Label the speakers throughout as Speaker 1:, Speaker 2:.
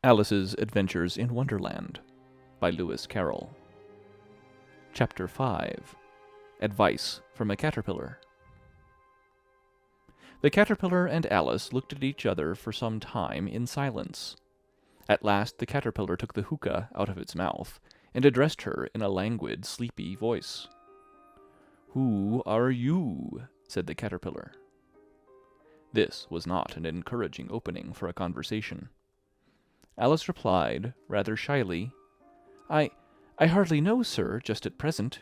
Speaker 1: Alice's Adventures in Wonderland by Lewis Carroll. Chapter 5. Advice from a Caterpillar. The caterpillar and Alice looked at each other for some time in silence. At last the caterpillar took the hookah out of its mouth and addressed her in a languid, sleepy voice. "Who are you?" said the caterpillar. This was not an encouraging opening for a conversation. Alice replied, rather shyly, I hardly know, sir, just at present.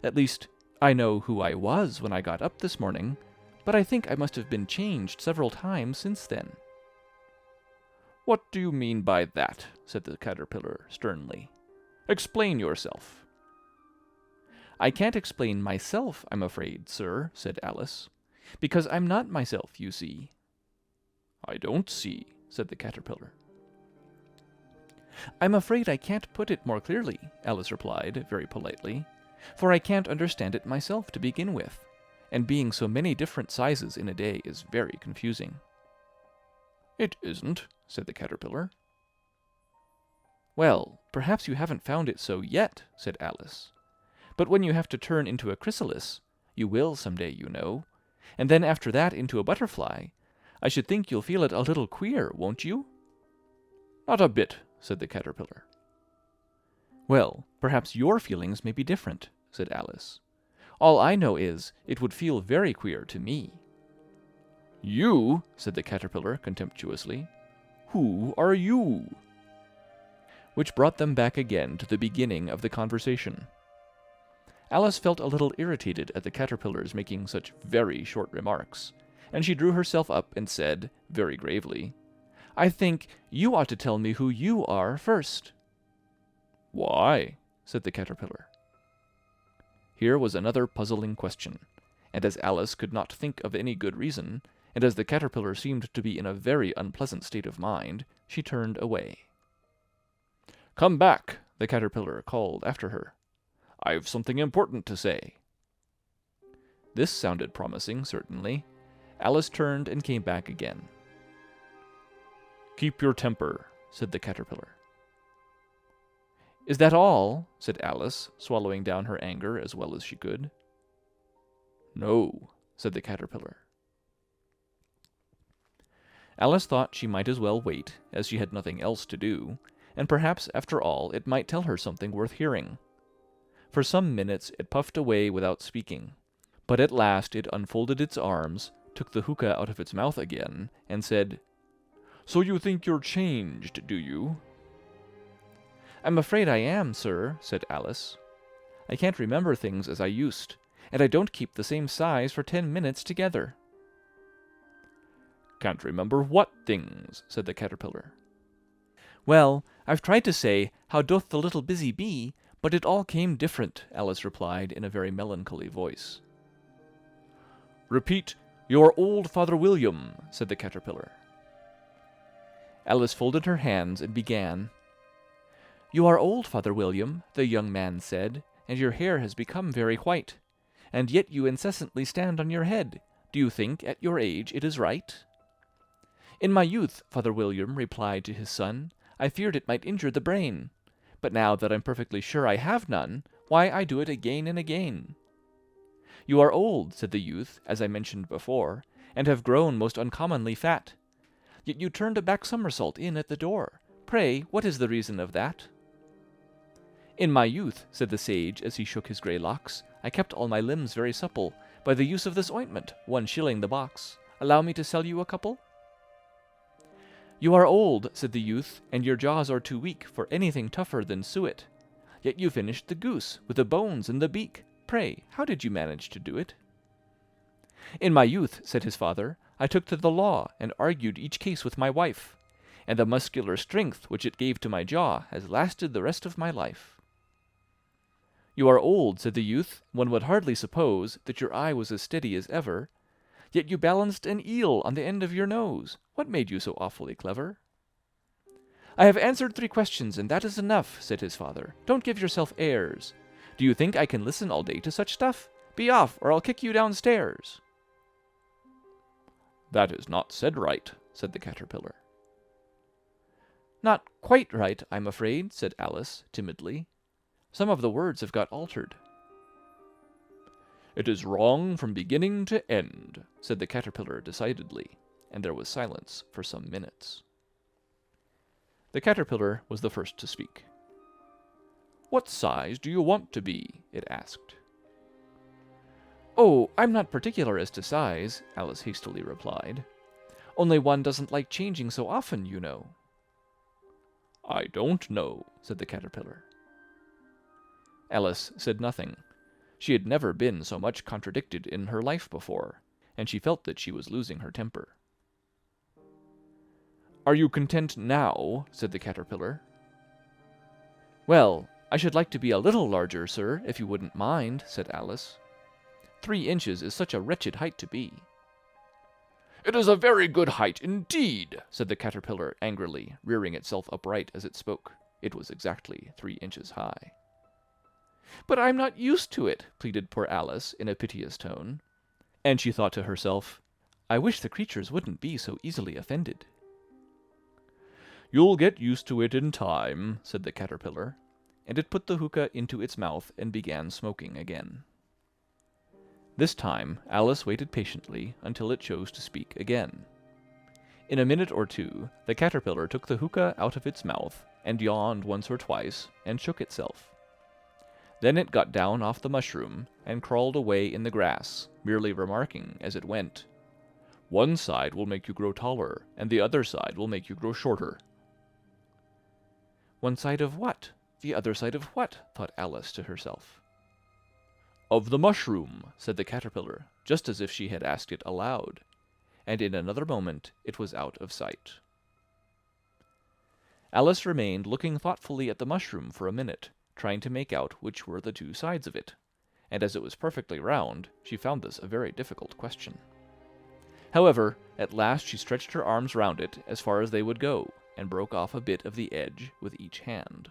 Speaker 1: At least, I know who I was when I got up this morning, but I think I must have been changed several times since then." "What do you mean by that?" said the caterpillar sternly. "Explain yourself." "I can't explain myself, I'm afraid, sir," said Alice, "because I'm not myself, you see." "I don't see," said the caterpillar. "I'm afraid I can't put it more clearly," Alice replied, very politely, "for I can't understand it myself to begin with, and being so many different sizes in a day is very confusing." "It isn't," said the caterpillar. "Well, perhaps you haven't found it so yet," said Alice. "But when you have to turn into a chrysalis, you will some day, you know, and then after that into a butterfly, I should think you'll feel it a little queer, won't you?" "Not a bit," said the caterpillar. "Well, perhaps your feelings may be different," said Alice. "All I know is, it would feel very queer to me." "You?" said the caterpillar contemptuously. "Who are you?" Which brought them back again to the beginning of the conversation. Alice felt a little irritated at the caterpillar's making such very short remarks, and she drew herself up and said, very gravely, "I think you ought to tell me who you are first." "Why?" said the caterpillar. Here was another puzzling question, and as Alice could not think of any good reason, and as the caterpillar seemed to be in a very unpleasant state of mind, she turned away. "Come back," the caterpillar called after her. "I've something important to say." This sounded promising, certainly. Alice turned and came back again. "Keep your temper," said the caterpillar. "Is that all?" said Alice, swallowing down her anger as well as she could. "No," said the caterpillar. Alice thought she might as well wait, as she had nothing else to do, and perhaps, after all, it might tell her something worth hearing. For some minutes it puffed away without speaking, but at last it unfolded its arms, took the hookah out of its mouth again, and said, "So you think you're changed, do you?" "I'm afraid I am, sir," said Alice. "I can't remember things as I used, and I don't keep the same size for 10 minutes together." "Can't remember what things?" said the caterpillar. "Well, I've tried to say, 'How doth the little busy bee?' but it all came different," Alice replied in a very melancholy voice. "Repeat, 'Your old Father William,'" said the caterpillar. Alice folded her hands and began. "You are old, Father William," the young man said, "and your hair has become very white. And yet you incessantly stand on your head. Do you think, at your age, it is right?" "In my youth," Father William replied to his son, "I feared it might injure the brain. But now that I'm perfectly sure I have none, why, I do it again and again." "You are old," said the youth, as I mentioned before, "and have grown most uncommonly fat. Yet you turned a back somersault in at the door. Pray, what is the reason of that?" "In my youth," said the sage, as he shook his grey locks, "I kept all my limbs very supple, by the use of this ointment, 1 shilling the box. Allow me to sell you a couple?" "You are old," said the youth, "and your jaws are too weak for anything tougher than suet. Yet you finished the goose, with the bones and the beak. Pray, how did you manage to do it?" "In my youth," said his father, "I took to the law, and argued each case with my wife, and the muscular strength which it gave to my jaw has lasted the rest of my life." "You are old," said the youth, "one would hardly suppose that your eye was as steady as ever. Yet you balanced an eel on the end of your nose. What made you so awfully clever?" "I have answered 3 questions, and that is enough," said his father. "Don't give yourself airs. Do you think I can listen all day to such stuff? Be off, or I'll kick you downstairs." "That is not said right," said the caterpillar. Not quite right, I'm afraid, said Alice, timidly. Some of the words have got altered. It is wrong from beginning to end, said the caterpillar decidedly, and there was silence for some minutes. The caterpillar was the first to speak. What size do you want to be? It asked. Oh, I'm not particular as to size, Alice hastily replied. Only one doesn't like changing so often, you know. I don't know, said the caterpillar. Alice said nothing. She had never been so much contradicted in her life before, and she felt that she was losing her temper. Are you content now? Said the caterpillar. Well, I should like to be a little larger, sir, if you wouldn't mind, said Alice. 3 inches is such a wretched height to be. It is a very good height indeed, said the caterpillar angrily, rearing itself upright as it spoke. It was exactly 3 inches high. But I'm not used to it, pleaded poor Alice in a piteous tone. And she thought to herself, I wish the creatures wouldn't be so easily offended. You'll get used to it in time, said the caterpillar, and it put the hookah into its mouth and began smoking again. This time Alice waited patiently until it chose to speak again. In a minute or two, the caterpillar took the hookah out of its mouth and yawned once or twice and shook itself. Then it got down off the mushroom and crawled away in the grass, merely remarking as it went, One side will make you grow taller, and the other side will make you grow shorter. One side of what? The other side of what? Thought Alice to herself. Of the mushroom, said the caterpillar, just as if she had asked it aloud, and in another moment it was out of sight. Alice remained looking thoughtfully at the mushroom for a minute, trying to make out which were the 2 sides of it, and as it was perfectly round, she found this a very difficult question. However, at last she stretched her arms round it as far as they would go, and broke off a bit of the edge with each hand.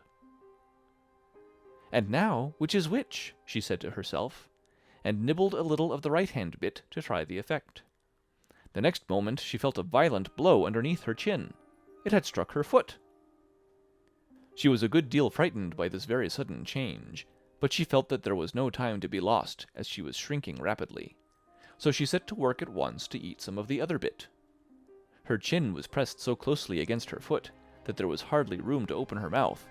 Speaker 1: And now, which is which? She said to herself, and nibbled a little of the right-hand bit to try the effect. The next moment she felt a violent blow underneath her chin. It had struck her foot. She was a good deal frightened by this very sudden change, but she felt that there was no time to be lost, as she was shrinking rapidly. So she set to work at once to eat some of the other bit. Her chin was pressed so closely against her foot that there was hardly room to open her mouth,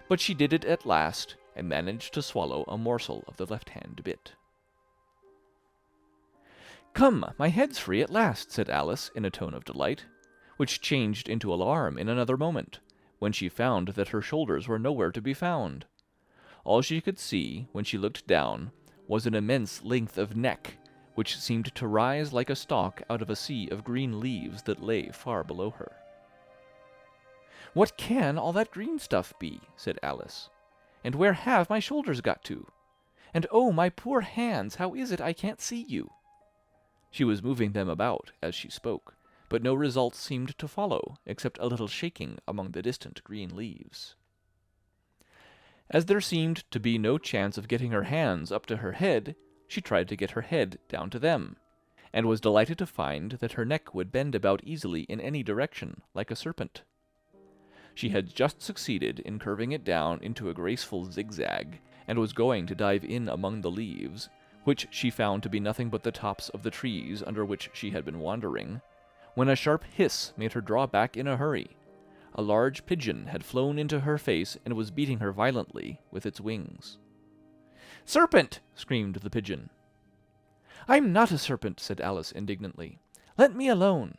Speaker 1: but she did it at last, and managed to swallow a morsel of the left-hand bit. Come, my head's free at last, said Alice in a tone of delight, which changed into alarm in another moment, when she found that her shoulders were nowhere to be found. All she could see, when she looked down, was an immense length of neck, which seemed to rise like a stalk out of a sea of green leaves that lay far below her. What can all that green stuff be? Said Alice. And where have my shoulders got to? And oh, my poor hands, how is it I can't see you? She was moving them about as she spoke, but no result seemed to follow, except a little shaking among the distant green leaves. As there seemed to be no chance of getting her hands up to her head, she tried to get her head down to them, and was delighted to find that her neck would bend about easily in any direction, like a serpent. She had just succeeded in curving it down into a graceful zigzag, and was going to dive in among the leaves, which she found to be nothing but the tops of the trees under which she had been wandering, when a sharp hiss made her draw back in a hurry. A large pigeon had flown into her face and was beating her violently with its wings. "Serpent!" screamed the pigeon. "I'm not a serpent," said Alice indignantly. "Let me alone."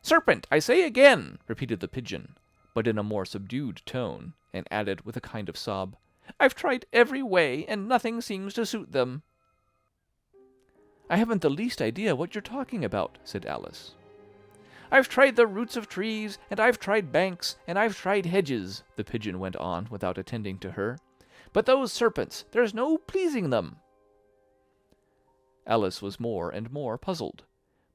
Speaker 1: "Serpent, I say again!" repeated the pigeon, but in a more subdued tone, and added with a kind of sob, "I've tried every way, and nothing seems to suit them." "I haven't the least idea what you're talking about," said Alice. "I've tried the roots of trees, and I've tried banks, and I've tried hedges," the pigeon went on without attending to her. "But those serpents, there's no pleasing them." Alice was more and more puzzled,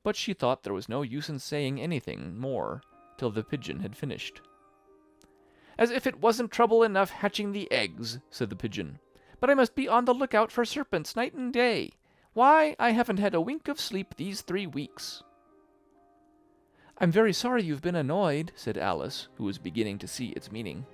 Speaker 1: but she thought there was no use in saying anything more till the pigeon had finished. "As if it wasn't trouble enough hatching the eggs," said the pigeon, "but I must be on the lookout for serpents night and day. Why, I haven't had a wink of sleep these 3 weeks." "I'm very sorry you've been annoyed," said Alice, who was beginning to see its meaning.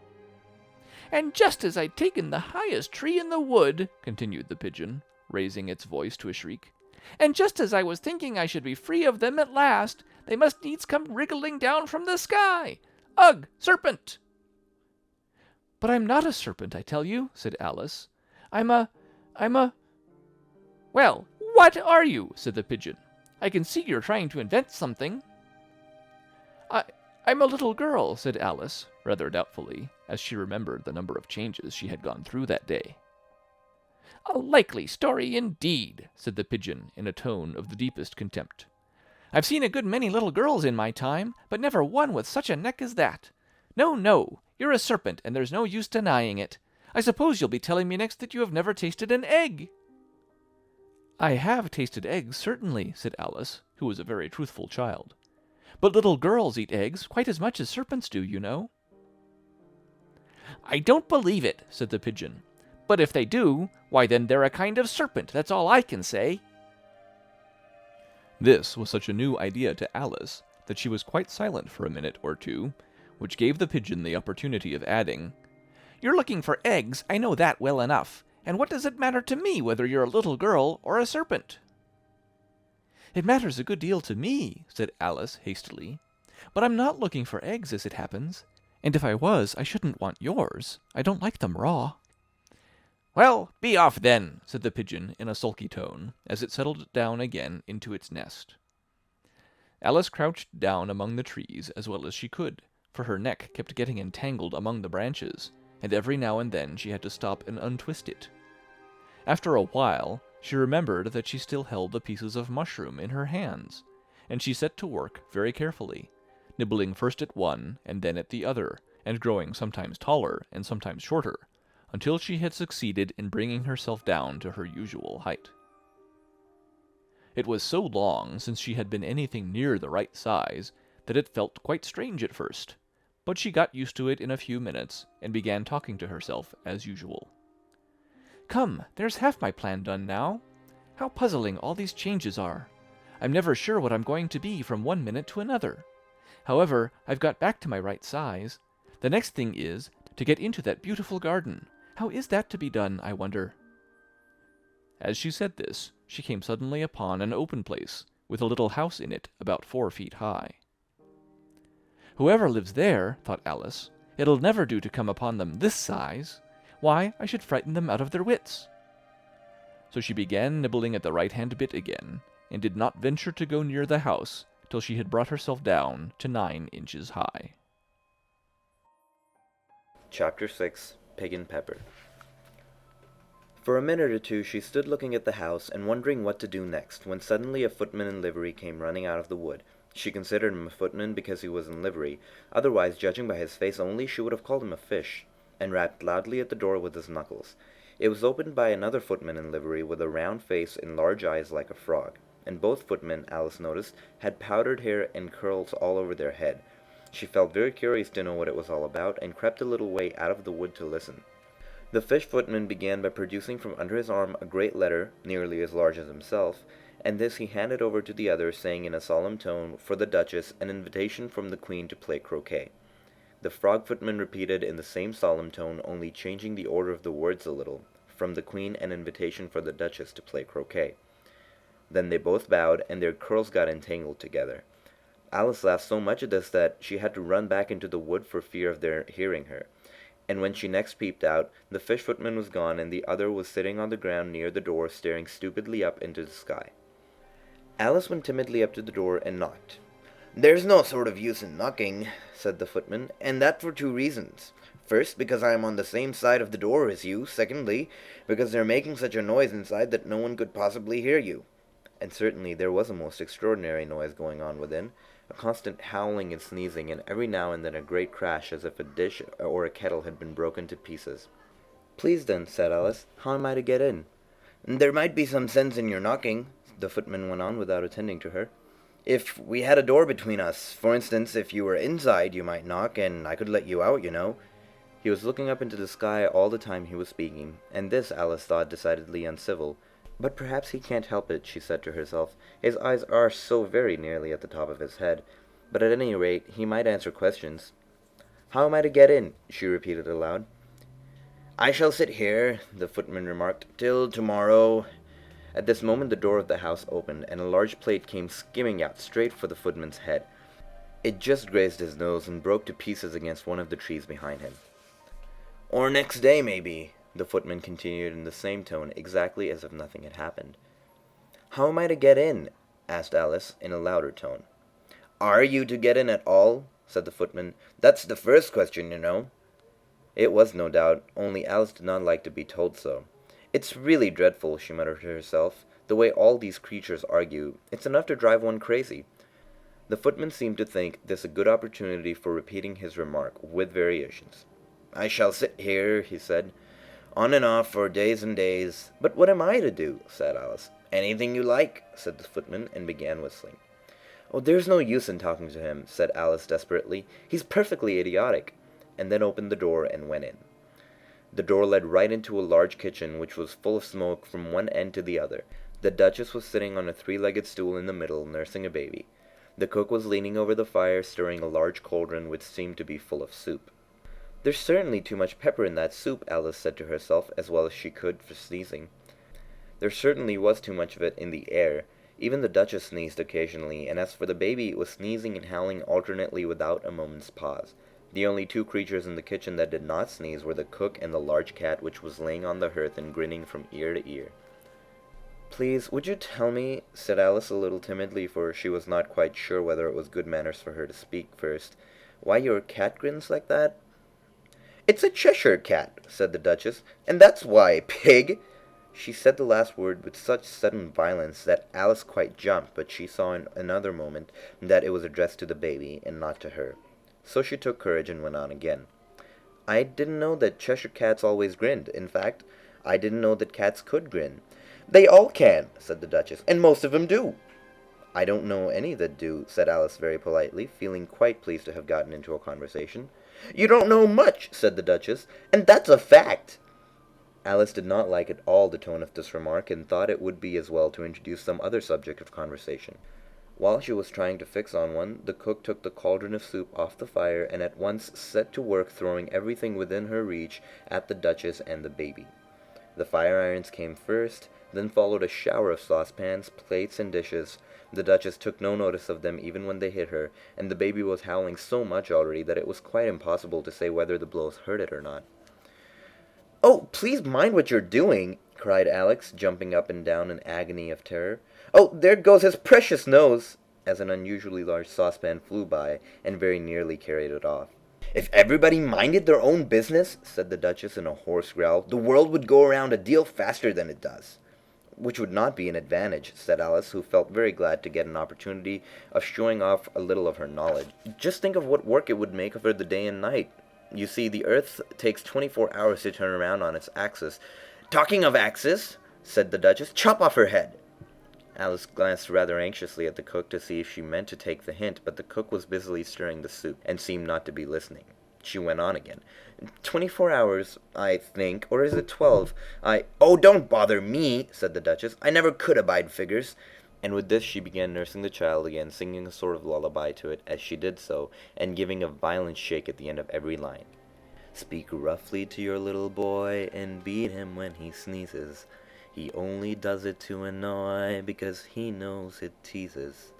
Speaker 1: "And just as I'd taken the highest tree in the wood," continued the pigeon, raising its voice to a shriek, "and just as I was thinking I should be free of them at last, they must needs come wriggling down from the sky. Ugh, serpent!" "But I'm not a serpent, I tell you," said Alice. I'm a... "Well, what are you?" said the pigeon. "I can see you're trying to invent something." I'm a little girl," said Alice, rather doubtfully, as she remembered the number of changes she had gone through that day. "A likely story indeed," said the pigeon in a tone of the deepest contempt. "I've seen a good many little girls in my time, but never one with such a neck as that. No, no, you're a serpent, and there's no use denying it. I suppose you'll be telling me next that you have never tasted an egg." "I have tasted eggs, certainly," said Alice, who was a very truthful child. "But little girls eat eggs quite as much as serpents do, you know." "I don't believe it," said the pigeon. "But if they do, why then they're a kind of serpent, that's all I can say." This was such a new idea to Alice that she was quite silent for a minute or two, which gave the pigeon the opportunity of adding, "You're looking for eggs, I know that well enough, and what does it matter to me whether you're a little girl or a serpent?" "It matters a good deal to me," said Alice hastily, "but I'm not looking for eggs as it happens, and if I was, I shouldn't want yours. I don't like them raw." "Well, be off then," said the pigeon in a sulky tone, as it settled down again into its nest. Alice crouched down among the trees as well as she could, for her neck kept getting entangled among the branches, and every now and then she had to stop and untwist it. After a while, she remembered that she still held the pieces of mushroom in her hands, and she set to work very carefully, nibbling first at one and then at the other, and growing sometimes taller and sometimes shorter, until she had succeeded in bringing herself down to her usual height. It was so long since she had been anything near the right size that it felt quite strange at first, but she got used to it in a few minutes and began talking to herself as usual. "Come, there's half my plan done now. How puzzling all these changes are. I'm never sure what I'm going to be from one minute to another. However, I've got back to my right size. The next thing is to get into that beautiful garden. How is that to be done, I wonder?" As she said this, she came suddenly upon an open place, with a little house in it about 4 feet high. "Whoever lives there," thought Alice, "it'll never do to come upon them this size. Why, I should frighten them out of their wits." So she began nibbling at the right-hand bit again, and did not venture to go near the house till she had brought herself down to 9 inches high.
Speaker 2: Chapter 6. Pig and Pepper. For a minute or two she stood looking at the house and wondering what to do next, when suddenly a footman in livery came running out of the wood. She considered him a footman because he was in livery, otherwise, judging by his face only, she would have called him a fish, and rapped loudly at the door with his knuckles. It was opened by another footman in livery with a round face and large eyes like a frog, and both footmen, Alice noticed, had powdered hair and curls all over their head. She felt very curious to know what it was all about, and crept a little way out of the wood to listen. The fish footman began by producing from under his arm a great letter, nearly as large as himself, and this he handed over to the other, saying in a solemn tone, for the Duchess, an invitation from the Queen to play croquet. The frog footman repeated in the same solemn tone, only changing the order of the words a little, from the Queen an invitation for the Duchess to play croquet. Then they both bowed, and their curls got entangled together. Alice laughed so much at this that she had to run back into the wood for fear of their hearing her, and when she next peeped out, the fish footman was gone, and the other was sitting on the ground near the door, staring stupidly up into the sky. Alice went timidly up to the door and knocked. "There's no sort of use in knocking," said the footman, "and that for 2 reasons. First, because I am on the same side of the door as you. Secondly, because they're making such a noise inside that no one could possibly hear you." And certainly there was a most extraordinary noise going on within, a constant howling and sneezing, and every now and then a great crash as if a dish or a kettle had been broken to pieces. "Please then," said Alice, "how am I to get in?" "There might be some sense in your knocking," the footman went on without attending to her. "If we had a door between us, for instance, if you were inside, you might knock, and I could let you out, you know." He was looking up into the sky all the time he was speaking, and this Alice thought decidedly uncivil. "But perhaps he can't help it," she said to herself. "His eyes are so very nearly at the top of his head. but at any rate, he might answer questions. "How am I to get in?" she repeated aloud. "I shall sit here," the footman remarked, "till tomorrow." At this moment the door of the house opened, and a large plate came skimming out straight for the footman's head. It just grazed his nose and broke to pieces against one of the trees behind him. "Or next day, maybe," the footman continued in the same tone, exactly as if nothing had happened. "How am I to get in?" asked Alice, in a louder tone. "Are you to get in at all?" said the footman. "That's the first question, you know." It was, no doubt, only Alice did not like to be told so. "It's really dreadful," she muttered to herself, "the way all these creatures argue. It's enough to drive one crazy." The footman seemed to think this a good opportunity for repeating his remark, with variations. "I shall sit here," he said, "on and off for days and days." "But what am I to do?" said Alice. "Anything you like," said the footman, and began whistling. "Oh, there's no use in talking to him," said Alice desperately. "He's perfectly idiotic," and then opened the door and went in. The door led right into a large kitchen, which was full of smoke from one end to the other. The Duchess was sitting on a three-legged stool in the middle, nursing a baby. The cook was leaning over the fire, stirring a large cauldron which seemed to be full of soup. "There's certainly too much pepper in that soup," Alice said to herself, as well as she could for sneezing. There certainly was too much of it in the air. Even the Duchess sneezed occasionally, and as for the baby, it was sneezing and howling alternately without a moment's pause. The only two creatures in the kitchen that did not sneeze were the cook and the large cat, which was laying on the hearth and grinning from ear to ear. "Please, would you tell me," said Alice a little timidly, for she was not quite sure whether it was good manners for her to speak first, "why your cat grins like that?" "It's a Cheshire cat," said the Duchess, "and that's why, pig!" She said the last word with such sudden violence that Alice quite jumped, but she saw in another moment that it was addressed to the baby, and not to her. So she took courage and went on again. "I didn't know that Cheshire cats always grinned. In fact, I didn't know that cats could grin." "They all can," said the Duchess, "and most of 'em do." "I don't know any that do," said Alice very politely, feeling quite pleased to have gotten into a conversation. "You don't know much," said the Duchess, "and that's a fact." Alice did not like at all the tone of this remark, and thought it would be as well to introduce some other subject of conversation. While she was trying to fix on one, the cook took the cauldron of soup off the fire and at once set to work throwing everything within her reach at the Duchess and the baby. The fire irons came first, then followed a shower of saucepans, plates, and dishes. The Duchess took no notice of them even when they hit her, and the baby was howling so much already that it was quite impossible to say whether the blows hurt it or not. "Oh, please mind what you're doing!" cried Alex, jumping up and down in agony of terror. "Oh, there goes his precious nose!" as an unusually large saucepan flew by and very nearly carried it off. "If everybody minded their own business," said the Duchess in a hoarse growl, "the world would go around a deal faster than it does." "Which would not be an advantage," said Alice, who felt very glad to get an opportunity of showing off a little of her knowledge. "Just think of what work it would make for the day and night. You see, the Earth takes 24 hours to turn around on its axis." "Talking of axis," said the Duchess, "chop off her head." Alice glanced rather anxiously at the cook to see if she meant to take the hint, but the cook was busily stirring the soup, and seemed not to be listening. She went on again. 24 hours, I think, or is it 12? "Oh, don't bother me," said the Duchess. "I never could abide figures." And with this she began nursing the child again, singing a sort of lullaby to it as she did so, and giving a violent shake at the end of every line. "Speak roughly to your little boy, and beat him when he sneezes. He only does it to annoy, because he knows it teases."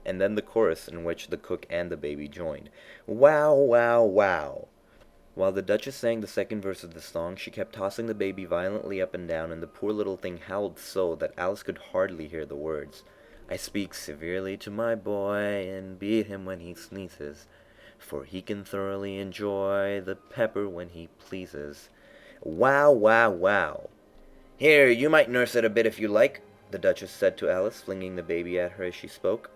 Speaker 2: And then the chorus, in which the cook and the baby joined. "Wow, wow, wow." While the Duchess sang the second verse of the song, she kept tossing the baby violently up and down, and the poor little thing howled so that Alice could hardly hear the words. "I speak severely to my boy, and beat him when he sneezes, for he can thoroughly enjoy the pepper when he pleases." Wow, wow, wow. "Here, you might nurse it a bit if you like," the Duchess said to Alice, flinging the baby at her as she spoke.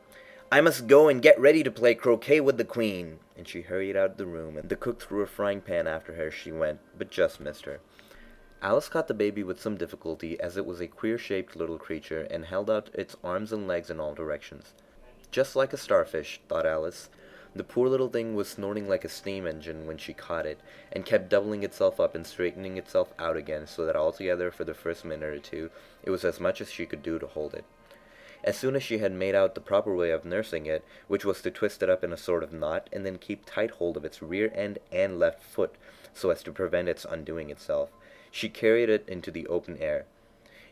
Speaker 2: "I must go and get ready to play croquet with the Queen." And she hurried out of the room, and the cook threw a frying pan after her as she went, but just missed her. Alice caught the baby with some difficulty, as it was a queer-shaped little creature, and held out its arms and legs in all directions. "Just like a starfish," thought Alice. The poor little thing was snorting like a steam engine when she caught it, and kept doubling itself up and straightening itself out again, so that altogether for the first minute or two it was as much as she could do to hold it. As soon as she had made out the proper way of nursing it, which was to twist it up in a sort of knot, and then keep tight hold of its rear end and left foot, so as to prevent its undoing itself, she carried it into the open air.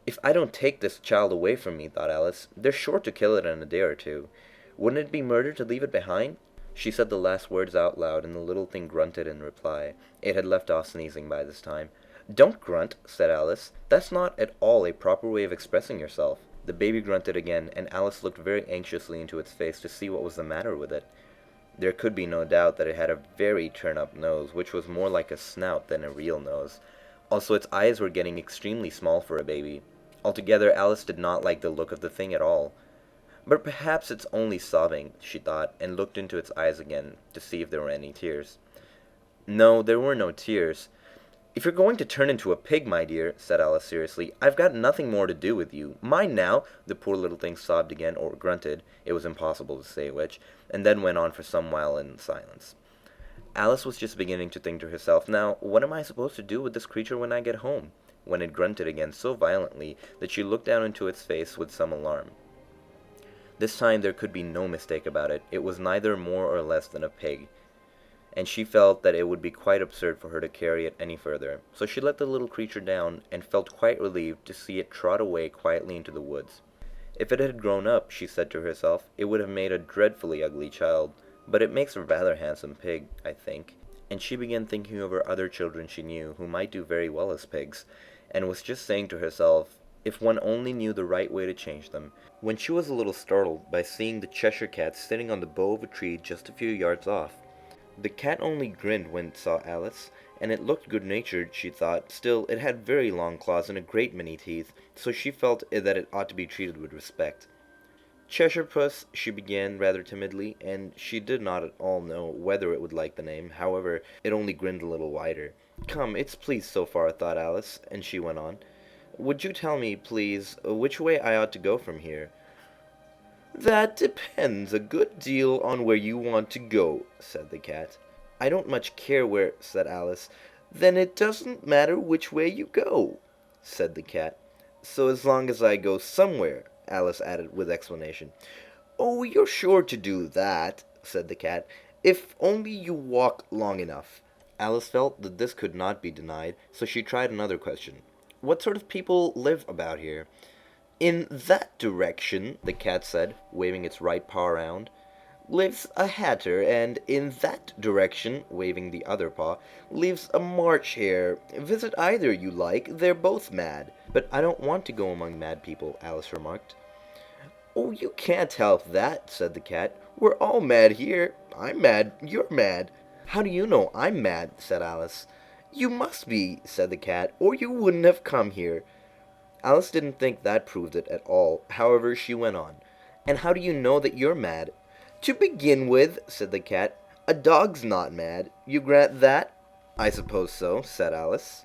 Speaker 2: "If I don't take this child away from me," thought Alice, "they're sure to kill it in a day or two. Wouldn't it be murder to leave it behind?" She said the last words out loud, and the little thing grunted in reply. It had left off sneezing by this time. "Don't grunt," said Alice. "That's not at all a proper way of expressing yourself." The baby grunted again, and Alice looked very anxiously into its face to see what was the matter with it. There could be no doubt that it had a very turn-up nose, which was more like a snout than a real nose. Also, its eyes were getting extremely small for a baby. Altogether, Alice did not like the look of the thing at all. But perhaps it's only sobbing, she thought, and looked into its eyes again to see if there were any tears. No, there were no tears. "If you're going to turn into a pig, my dear," said Alice seriously, "I've got nothing more to do with you. Mind now!" The poor little thing sobbed again, or grunted, it was impossible to say which, and then went on for some while in silence. Alice was just beginning to think to herself, "Now, what am I supposed to do with this creature when I get home?" when it grunted again so violently that she looked down into its face with some alarm. This time there could be no mistake about it. It was neither more or less than a pig, and she felt that it would be quite absurd for her to carry it any further. So she let the little creature down, and felt quite relieved to see it trot away quietly into the woods. If it had grown up, she said to herself, it would have made a dreadfully ugly child, but it makes a rather handsome pig, I think. And she began thinking over other children she knew who might do very well as pigs, and was just saying to herself, if one only knew the right way to change them, when she was a little startled by seeing the Cheshire Cat sitting on the bough of a tree just a few yards off. The cat only grinned when it saw Alice, and it looked good-natured, she thought. Still, it had very long claws and a great many teeth, so she felt that it ought to be treated with respect. "Cheshire Puss," she began rather timidly, and she did not at all know whether it would like the name. However, it only grinned a little wider. "Come, it's pleased so far," thought Alice, and she went on. "Would you tell me, please, which way I ought to go from here?" "That depends a good deal on where you want to go," said the cat. "I don't much care where," said Alice. "Then it doesn't matter which way you go," said the cat. "So as long as I go somewhere," Alice added with explanation. "Oh, you're sure to do that," said the cat, "if only you walk long enough." Alice felt that this could not be denied, so she tried another question. "What sort of people live about here?" "In that direction," the cat said, waving its right paw around, "lives a hatter, and in that direction," waving the other paw, "lives a March hare. Visit either you like, they're both mad." "But I don't want to go among mad people," Alice remarked. "Oh, you can't help that," said the cat. "We're all mad here. I'm mad, you're mad." "How do you know I'm mad?" said Alice. "You must be," said the cat, "or you wouldn't have come here." Alice didn't think that proved it at all. However, she went on. "And how do you know that you're mad?" "To begin with," said the cat, "a dog's not mad. You grant that?" "I suppose so," said Alice.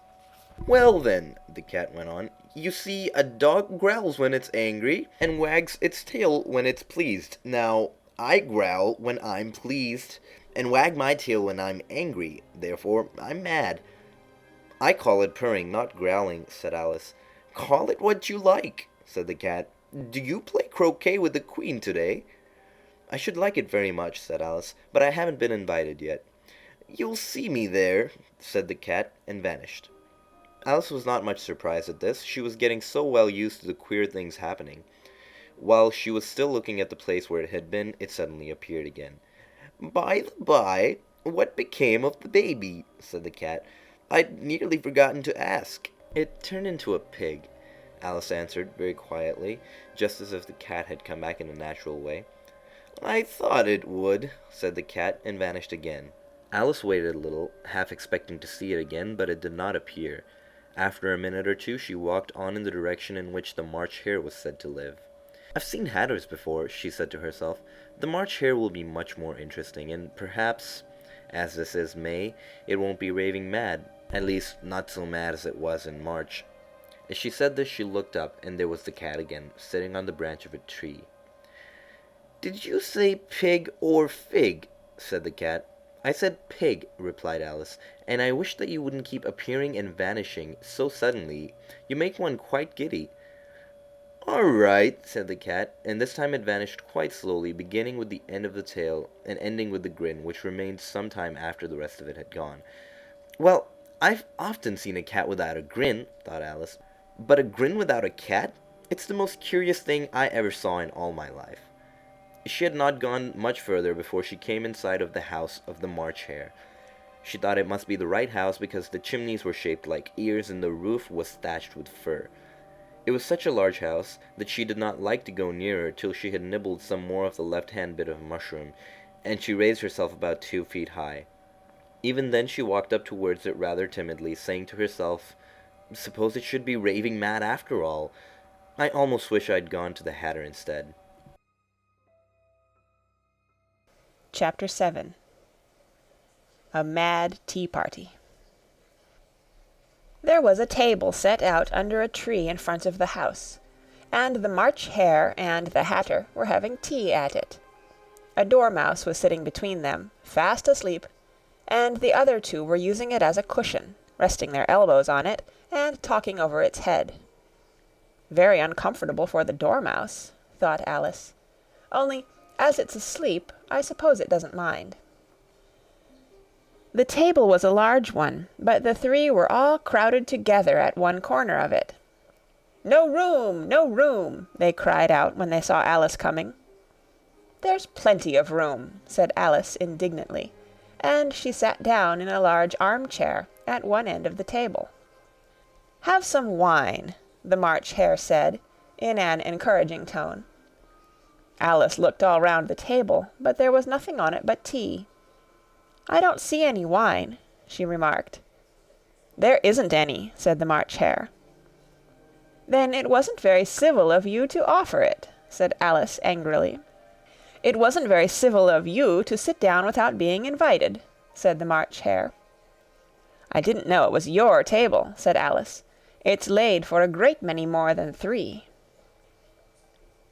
Speaker 2: "Well then," the cat went on, "you see, a dog growls when it's angry, and wags its tail when it's pleased. Now, I growl when I'm pleased, and wag my tail when I'm angry. Therefore, I'm mad." "I call it purring, not growling," said Alice. "Call it what you like," said the cat. "Do you play croquet with the Queen today?" "I should like it very much," said Alice, "but I haven't been invited yet." "You'll see me there," said the cat, and vanished. Alice was not much surprised at this. She was getting so well used to the queer things happening. While she was still looking at the place where it had been, it suddenly appeared again. "By the by, what became of the baby?" said the cat. "I'd nearly forgotten to ask." "It turned into a pig," Alice answered very quietly, just as if the cat had come back in a natural way. "I thought it would," said the cat, and vanished again. Alice waited a little, half expecting to see it again, but it did not appear. After a minute or two she walked on in the direction in which the March hare was said to live. "I've seen hatters before," she said to herself. "The March hare will be much more interesting, and perhaps, as this is May, it won't be raving mad. At least, not so mad as it was in March." As she said this, she looked up, and there was the cat again, sitting on the branch of a tree. "Did you say pig or fig?" said the cat. "I said pig," replied Alice, "and I wish that you wouldn't keep appearing and vanishing so suddenly. You make one quite giddy." "All right," said the cat, and this time it vanished quite slowly, beginning with the end of the tail and ending with the grin, which remained some time after the rest of it had gone. "Well, I've often seen a cat without a grin," thought Alice, "but a grin without a cat? It's the most curious thing I ever saw in all my life." She had not gone much further before she came in sight of the house of the March Hare. She thought it must be the right house because the chimneys were shaped like ears and the roof was thatched with fur. It was such a large house that she did not like to go nearer till she had nibbled some more of the left-hand bit of mushroom, and she raised herself about 2 feet high. Even then she walked up towards it rather timidly, saying to herself, "Suppose it should be raving mad after all. I almost wish I'd gone to the Hatter instead."
Speaker 3: Chapter 7. A Mad Tea Party. There was a table set out under a tree in front of the house, and the March Hare and the Hatter were having tea at it. A dormouse was sitting between them, fast asleep, and the other two were using it as a cushion, resting their elbows on it, and talking over its head. Very uncomfortable for the dormouse, thought Alice. Only, as it's asleep, I suppose it doesn't mind. The table was a large one, but the three were all crowded together at one corner of it. "No room! No room!" they cried out when they saw Alice coming. "There's plenty of room," said Alice indignantly, and she sat down in a large armchair at one end of the table. "Have some wine," the March Hare said, in an encouraging tone. Alice looked all round the table, but there was nothing on it but tea. "I don't see any wine," she remarked. "There isn't any," said the March Hare. "Then it wasn't very civil of you to offer it," said Alice angrily. "It wasn't very civil of you to sit down without being invited," said the March Hare. "I didn't know it was your table," said Alice. "It's laid for a great many more than 3.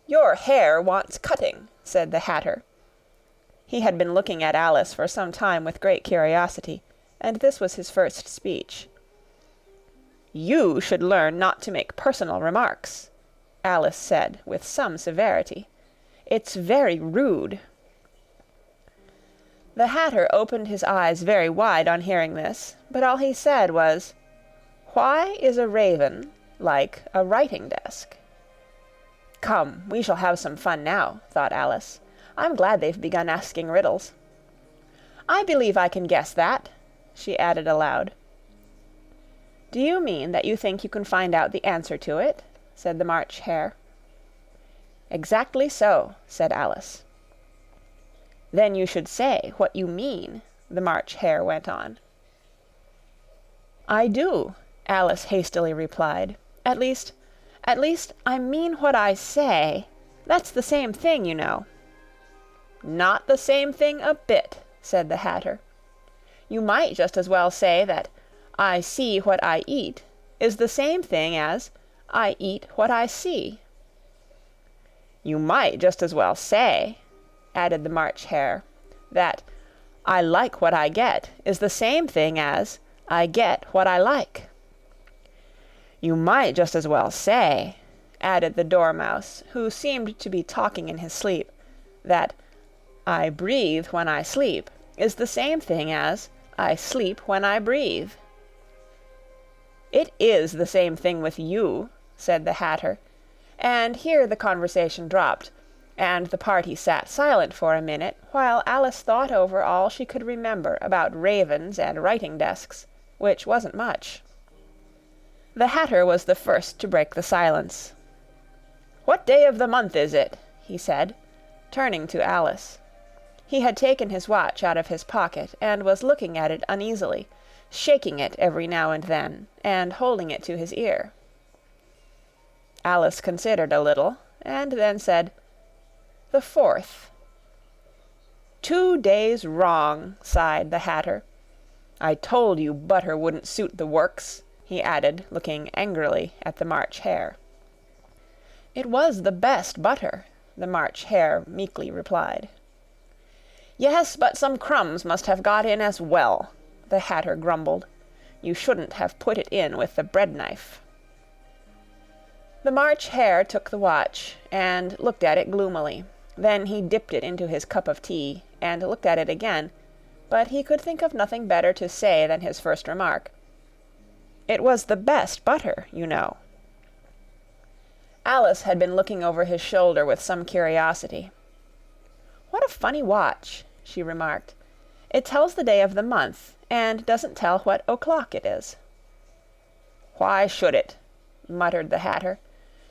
Speaker 3: "Your hair wants cutting," said the Hatter. He had been looking at Alice for some time with great curiosity, and this was his first speech. "You should learn not to make personal remarks," Alice said with some severity. "It's very rude." The Hatter opened his eyes very wide on hearing this, but all he said was, "Why is a raven like a writing desk?" "Come, we shall have some fun now," thought Alice. "I'm glad they've begun asking riddles. I believe I can guess that," she added aloud. "Do you mean that you think you can find out the answer to it?" said the March Hare. "Exactly so," said Alice. "Then you should say what you mean," the March Hare went on. "I do," Alice hastily replied. At least, I mean what I say. That's the same thing, you know." "Not the same thing a bit," said the Hatter. "You might just as well say that I see what I eat is the same thing as I eat what I see." "You might just as well say," added the March Hare, "that I like what I get is the same thing as I get what I like." "You might just as well say," added the Dormouse, who seemed to be talking in his sleep, "that I breathe when I sleep is the same thing as I sleep when I breathe." "It is the same thing with you," said the Hatter, and here the conversation dropped, and the party sat silent for a minute while Alice thought over all she could remember about ravens and writing desks, which wasn't much. The Hatter was the first to break the silence. "What day of the month is it?" he said, turning to Alice. He had taken his watch out of his pocket and was looking at it uneasily, shaking it every now and then, and holding it to his ear. Alice considered a little, and then said, "The 4th." "2 days wrong," sighed the Hatter. "I told you butter wouldn't suit the works," he added, looking angrily at the March Hare. "It was the best butter," the March Hare meekly replied. "Yes, but some crumbs must have got in as well," the Hatter grumbled. "You shouldn't have put it in with the bread knife." The March Hare took the watch, and looked at it gloomily. Then he dipped it into his cup of tea, and looked at it again, but he could think of nothing better to say than his first remark. "It was the best butter, you know." Alice had been looking over his shoulder with some curiosity. "What a funny watch," she remarked. "It tells the day of the month, and doesn't tell what o'clock it is." "Why should it?" muttered the Hatter.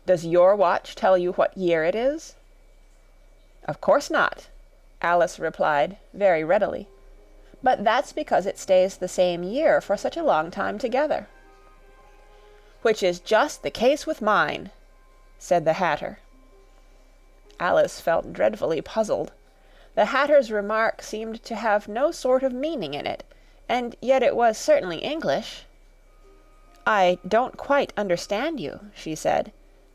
Speaker 3: "Does your watch tell you what year it is?" "Of course not," Alice replied, very readily. "But that's because it stays the same year for such a long time together." "Which is just the case with mine," said the Hatter. Alice felt dreadfully puzzled. The Hatter's remark seemed to have no sort of meaning in it, and yet it was certainly English. "I don't quite understand you," she said,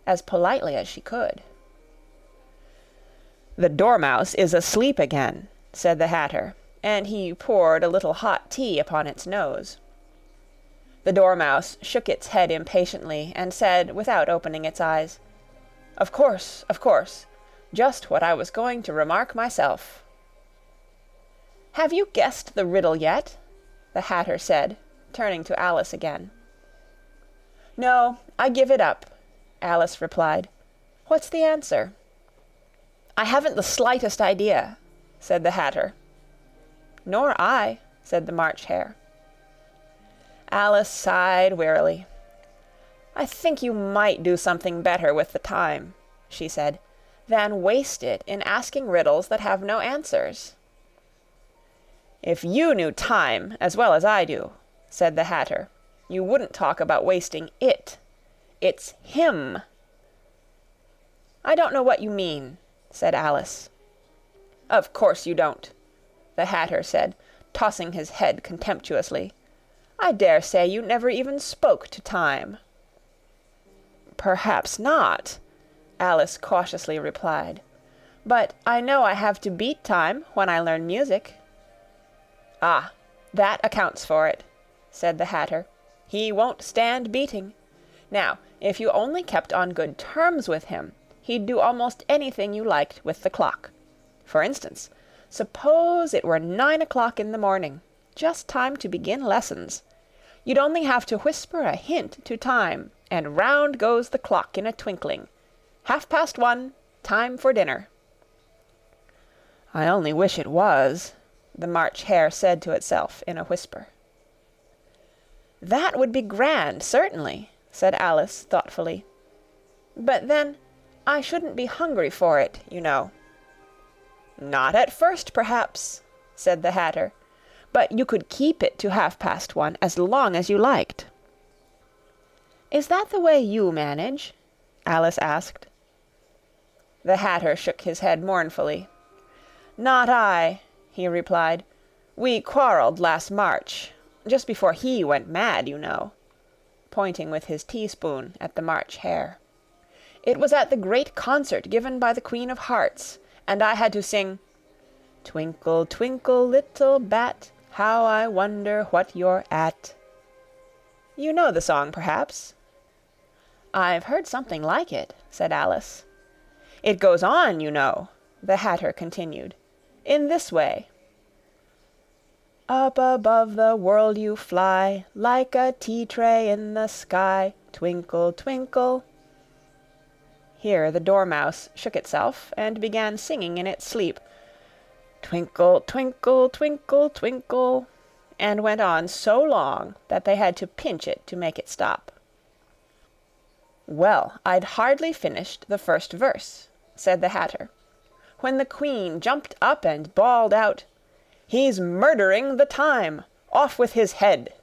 Speaker 3: as politely as she could. "The Dormouse is asleep again," said the Hatter, and he poured a little hot tea upon its nose. The Dormouse shook its head impatiently, and said, without opening its eyes, of course, just what I was going to remark myself." "Have you guessed the riddle yet?" the Hatter said, turning to Alice again. "No, I give it up," Alice replied. "What's the answer?" "I haven't the slightest idea," said the Hatter. "Nor I," said the March Hare. Alice sighed wearily. "I think you might do something better with the time," she said, "than waste it in asking riddles that have no answers." "If you knew time as well as I do," said the Hatter, "you wouldn't talk about wasting it. It's him." "I don't know what you mean," said Alice. "Of course you don't," the Hatter said, tossing his head contemptuously. "I dare say you never even spoke to time." "Perhaps not," Alice cautiously replied. "But I know I have to beat time when I learn music." "Ah, that accounts for it," said the Hatter. "He won't stand beating. Now, if you only kept on good terms with him, he'd do almost anything you liked with the clock. For instance, suppose it were 9 o'clock in the morning, just time to begin lessons. You'd only have to whisper a hint to time, and round goes the clock in a twinkling. 1:30, time for dinner." "I only wish it was," the March Hare said to itself in a whisper. "That would be grand, certainly," said Alice thoughtfully. "But then I shouldn't be hungry for it, you know." "Not at first, perhaps," said the Hatter, "but you could keep it to 1:30 as long as you liked." "Is that the way you manage?" Alice asked. The Hatter shook his head mournfully. "Not I," he replied. "We quarrelled last March, just before he went mad, you know," pointing with his teaspoon at the March Hare. "It was at the great concert given by the Queen of Hearts, and I had to sing, 'Twinkle, twinkle, little bat, how I wonder what you're at.' You know the song, perhaps?" "I've heard something like it," said Alice. "It goes on, you know," the Hatter continued, "in this way. Up above the world you fly, like a tea-tray in the sky, twinkle, twinkle." Here the Dormouse shook itself, and began singing in its sleep, "Twinkle, twinkle, twinkle, twinkle," and went on so long that they had to pinch it to make it stop. "Well, I'd hardly finished the first verse," said the Hatter, "when the Queen jumped up and bawled out, 'He's murdering the time! Off with his head!'"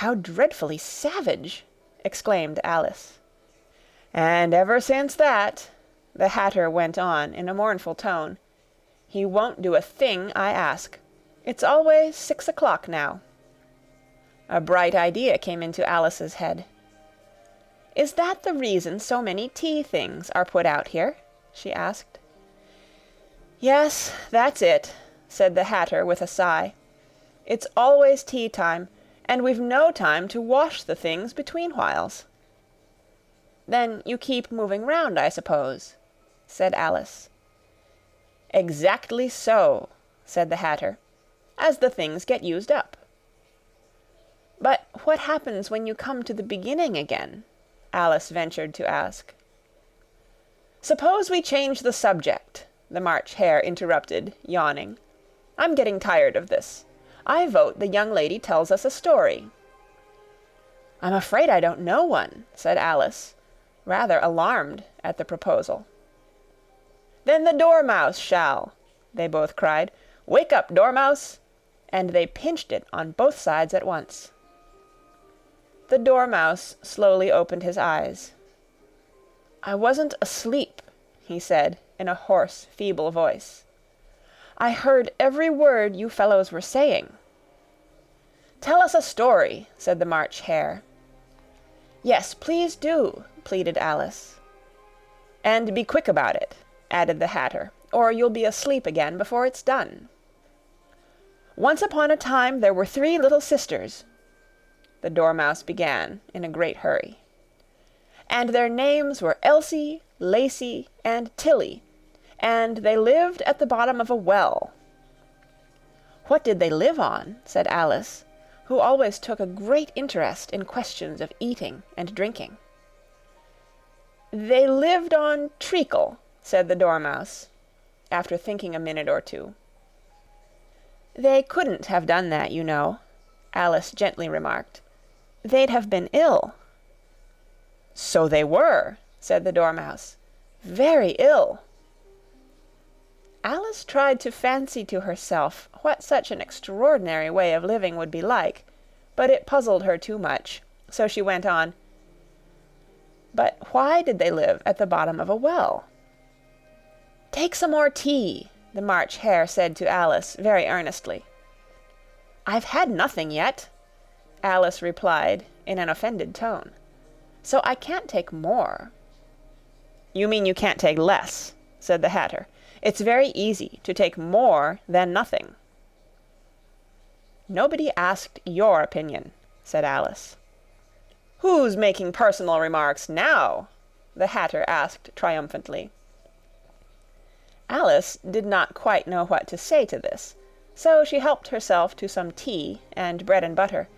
Speaker 3: "How dreadfully savage!" exclaimed Alice. "And ever since that," the Hatter went on in a mournful tone, "he won't do a thing I ask. It's always 6 o'clock now." A bright idea came into Alice's head. "Is that the reason so many tea things are put out here?" she asked. "Yes, that's it," said the Hatter with a sigh. "It's always tea time, and we've no time to wash the things between whiles." Then you keep moving round, I suppose," said Alice. "Exactly so," said the Hatter, "as the things get used up." "But what happens when you come to the beginning again?" Alice ventured to ask. "Suppose we change the subject," the March Hare interrupted, yawning. "I'm getting tired of this. I vote the young lady tells us a story." "I'm afraid I don't know one," said Alice, rather alarmed at the proposal. "Then the Dormouse shall," they both cried. "Wake up, Dormouse!" and they pinched it on both sides at once. The Dormouse slowly opened his eyes. "I wasn't asleep," he said, in a hoarse, feeble voice. "I heard every word you fellows were saying." "Tell us a story," said the March Hare. "Yes, please do," pleaded Alice. "And be quick about it," added the Hatter, "or you'll be asleep again before it's done." "Once upon a time there were 3 little sisters," the Dormouse began in a great hurry. "And their names were Elsie, Lacie, and Tilly, and they lived at the bottom of a well." "What did they live on?" said Alice, who always took a great interest in questions of eating and drinking. "They lived on treacle," said the Dormouse, after thinking a minute or two. "They couldn't have done that, you know," Alice gently remarked. "They'd have been ill." "So they were," said the Dormouse. "Very ill." Alice tried to fancy to herself what such an extraordinary way of living would be like, but it puzzled her too much, so she went on. "But why did they live at the bottom of a well?" "Take some more tea," the March Hare said to Alice very earnestly. "I've had nothing yet," Alice replied in an offended tone. "So I can't take more." "You mean you can't take less," said the Hatter. "It's very easy to take more than nothing." "Nobody asked your opinion," said Alice. "Who's making personal remarks now?" the Hatter asked triumphantly. Alice did not quite know what to say to this, so she helped herself to some tea and bread and butter,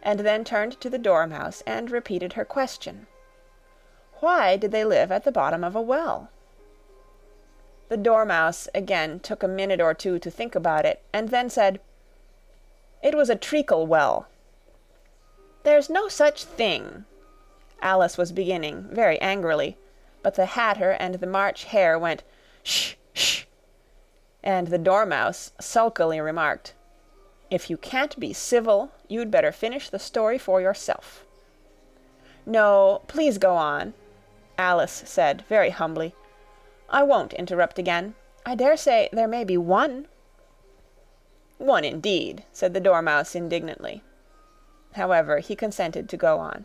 Speaker 3: and then turned to the Dormouse and repeated her question. Why did they live at the bottom of a well? The Dormouse again took a minute or two to think about it, and then said, "It was a treacle well." "There's no such thing," Alice was beginning, very angrily, but the Hatter and the March Hare went, "Shh, shh," and the Dormouse sulkily remarked, "If you can't be civil, you'd better finish the story for yourself." "No, please go on," Alice said very humbly. "I won't interrupt again. I dare say there may be one." "One indeed," said the Dormouse indignantly. However, he consented to go on.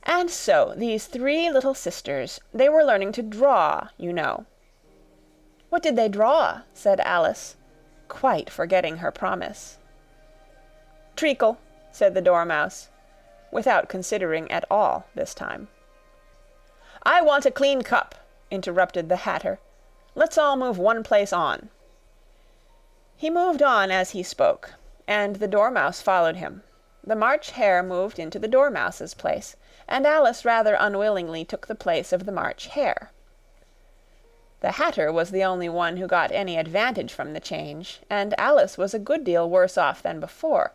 Speaker 3: "And so these 3 little sisters, they were learning to draw, you know." "What did they draw?" said Alice, quite forgetting her promise. "Treacle," said the Dormouse, without considering at all this time. "I want a clean cup," interrupted the Hatter. "Let's all move one place on." He moved on as he spoke, and the Dormouse followed him. The March Hare moved into the Dormouse's place, and Alice rather unwillingly took the place of the March Hare. The Hatter was the only one who got any advantage from the change, and Alice was a good deal worse off than before,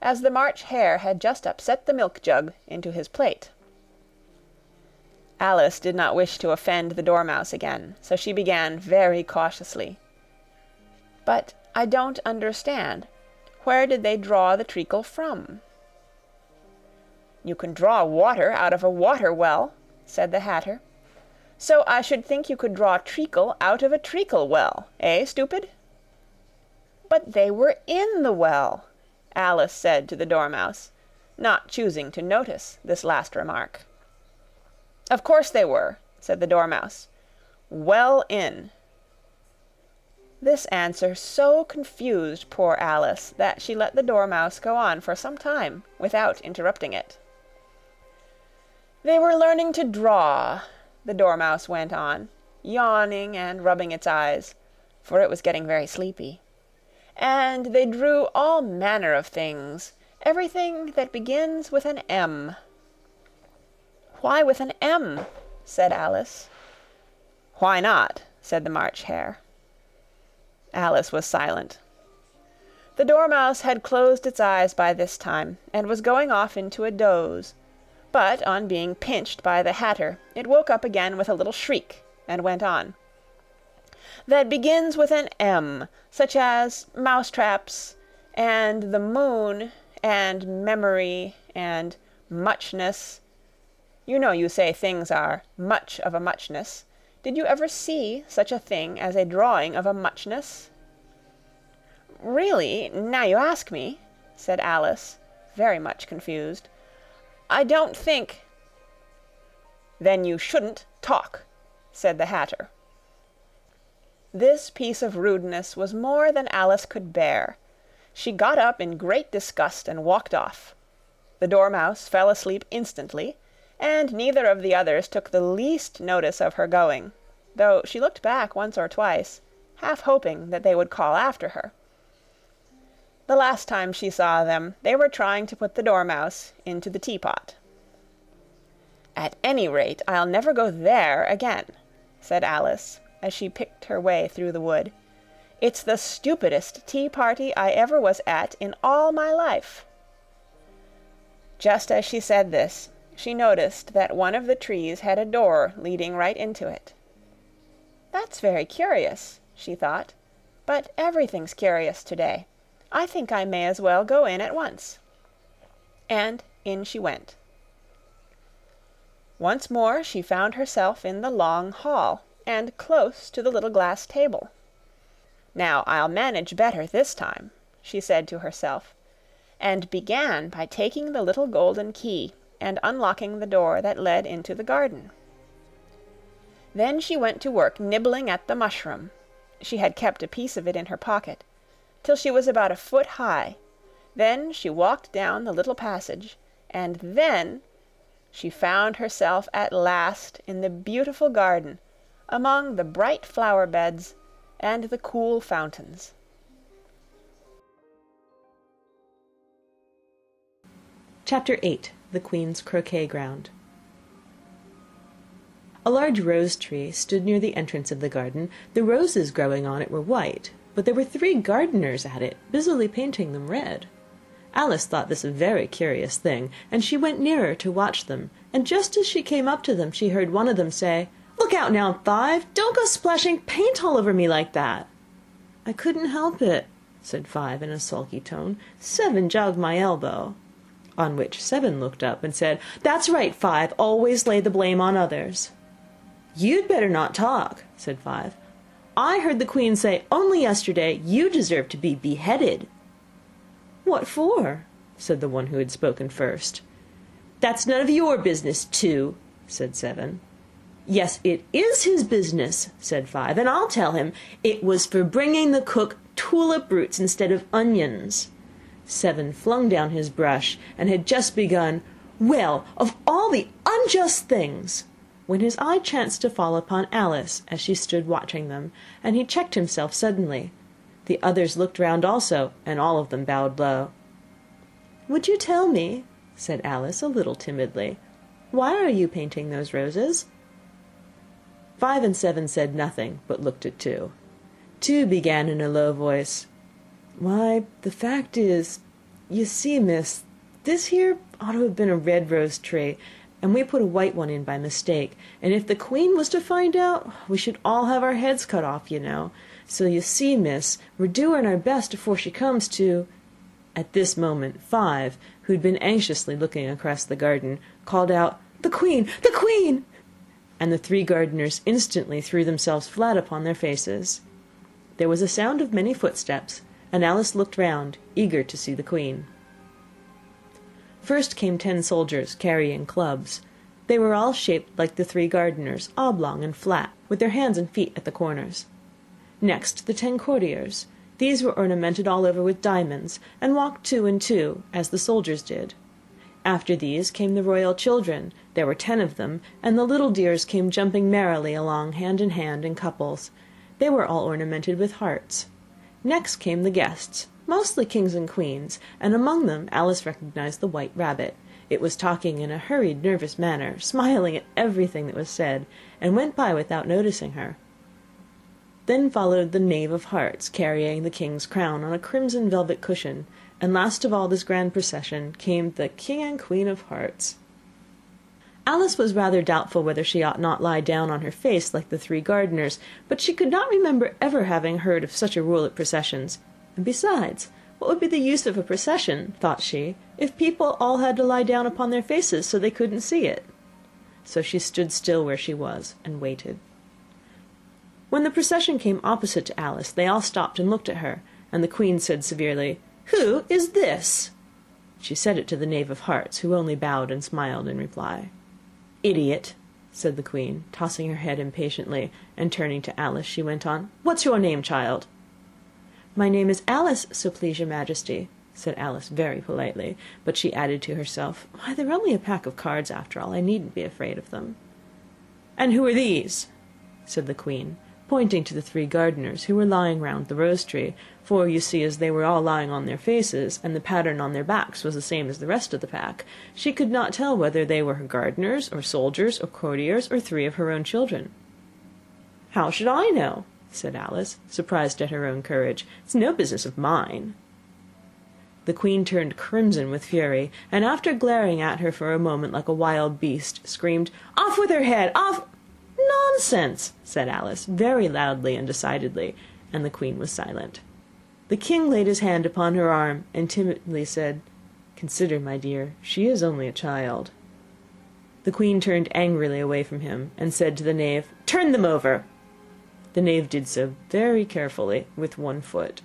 Speaker 3: as the March Hare had just upset the milk jug into his plate. Alice did not wish to offend the Dormouse again, so she began very cautiously. "But I don't understand. Where did they draw the treacle from?" "You can draw water out of a water well," said the Hatter. "So I should think you could draw treacle out of a treacle well, eh, stupid?" "But they were in the well," Alice said to the Dormouse, not choosing to notice this last remark. "Of course they were," said the Dormouse. "Well in." This answer so confused poor Alice that she let the Dormouse go on for some time without interrupting it. They were learning to draw, the Dormouse went on, yawning and rubbing its eyes, for it was getting very sleepy. And they drew all manner of things, everything that begins with an M. "Why with an M?" said Alice. "Why not?" said the March Hare. Alice was silent. The Dormouse had closed its eyes by this time, and was going off into a doze, but on being pinched by the Hatter, it woke up again with a little shriek, and went on. "That begins with an M, such as mousetraps, and the moon, and memory, and muchness. You know you say things are much of a muchness. Did you ever see such a thing as a drawing of a muchness?" "Really, now you ask me," said Alice, very much confused, "I don't think—" "Then you shouldn't talk," said the Hatter. This piece of rudeness was more than Alice could bear. She got up in great disgust and walked off. The Dormouse fell asleep instantly, and neither of the others took the least notice of her going, though she looked back once or twice, half hoping that they would call after her. The last time she saw them, they were trying to put the Dormouse into the teapot. "At any rate, I'll never go there again," said Alice, as she picked her way through the wood. "It's the stupidest tea-party I ever was at in all my life." Just as she said this, she noticed that one of the trees had a door leading right into it. "That's very curious," she thought, "but everything's curious today. I think I may as well go in at once." And in she went. Once more she found herself in the long hall, and close to the little glass table. "Now I'll manage better this time," she said to herself, and began by taking the little golden key and unlocking the door that led into the garden. Then she went to work nibbling at the mushroom, she had kept a piece of it in her pocket, till she was about a foot high. Then she walked down the little passage, and then she found herself at last in the beautiful garden, among the bright flower beds and the cool fountains.
Speaker 4: Chapter 8. The Queen's Croquet-ground. A large rose tree stood near the entrance of the garden. The roses growing on it were white, but there were 3 gardeners at it, busily painting them red. Alice thought this a very curious thing, and she went nearer to watch them, and just as she came up to them she heard one of them say, "Look out now, Five! Don't go splashing paint all over me like that." "I couldn't help it," said Five in a sulky tone. "Seven jogged my elbow." On which Seven looked up and said, "That's right, Five, always lay the blame on others." "You'd better not talk," said Five. "I heard the Queen say only yesterday you deserve to be beheaded." "What for?" said the one who had spoken first. "That's none of your business, too," said Seven. "Yes, it is his business," said Five, "and I'll tell him. It was for bringing the cook tulip roots instead of onions." Seven flung down his brush, and had just begun, "Well, of all the unjust things," when his eye chanced to fall upon Alice as she stood watching them, and he checked himself suddenly. The others looked round also, and all of them bowed low. "Would you tell me," said Alice a little timidly, "why are you painting those roses?" Five and Seven said nothing, but looked at Two. Two began in a low voice, "Why, the fact is, you see, miss, this here ought to have been a red rose tree, and we put a white one in by mistake, and if the Queen was to find out, we should all have our heads cut off, you know. So you see, miss, we're doing our best afore she comes to—" At this moment Five, who'd been anxiously looking across the garden, called out, "The Queen! The Queen!" and the 3 gardeners instantly threw themselves flat upon their faces. There was a sound of many footsteps, and Alice looked round, eager to see the Queen. First came 10 soldiers, carrying clubs. They were all shaped like the 3 gardeners, oblong and flat, with their hands and feet at the corners. Next the 10 courtiers. These were ornamented all over with diamonds, and walked 2 and 2, as the soldiers did. After these came the royal children. There were 10 of them, and the little dears came jumping merrily along hand in hand in couples. They were all ornamented with hearts. Next came the guests, mostly kings and queens, and among them Alice recognized the White Rabbit. It was talking in a hurried, nervous manner, smiling at everything that was said, and went by without noticing her. Then followed the Knave of Hearts, carrying the king's crown on a crimson velvet cushion, and last of all this grand procession came the King and Queen of Hearts. Alice was rather doubtful whether she ought not lie down on her face like the 3 gardeners, but she could not remember ever having heard of such a rule at processions. And besides, what would be the use of a procession, thought she, if people all had to lie down upon their faces so they couldn't see it? So she stood still where she was and waited. When the procession came opposite to Alice, they all stopped and looked at her, and the Queen said severely, "Who is this?" She said it to the Knave of Hearts, who only bowed and smiled in reply. "Idiot," said the Queen, tossing her head impatiently, and turning to Alice, she went on, "What's your name, child?" "My name is Alice, so please your Majesty," said Alice very politely, but she added to herself, "Why, they're only a pack of cards after all. I needn't be afraid of them." "And who are these?" said the Queen, pointing to the 3 gardeners who were lying round the rose tree, for you see, as they were all lying on their faces, and the pattern on their backs was the same as the rest of the pack, she could not tell whether they were gardeners, or soldiers, or courtiers, or 3 of her own children. "How should I know?" said Alice, surprised at her own courage. "It's no business of mine." The Queen turned crimson with fury, and after glaring at her for a moment like a wild beast, screamed, "Off with her head! Off!" "Nonsense!" said Alice, very loudly and decidedly, and the Queen was silent. The King laid his hand upon her arm, and timidly said, "Consider, my dear, she is only a child." The Queen turned angrily away from him, and said to the Knave, "Turn them over." The Knave did so very carefully, with 1 foot.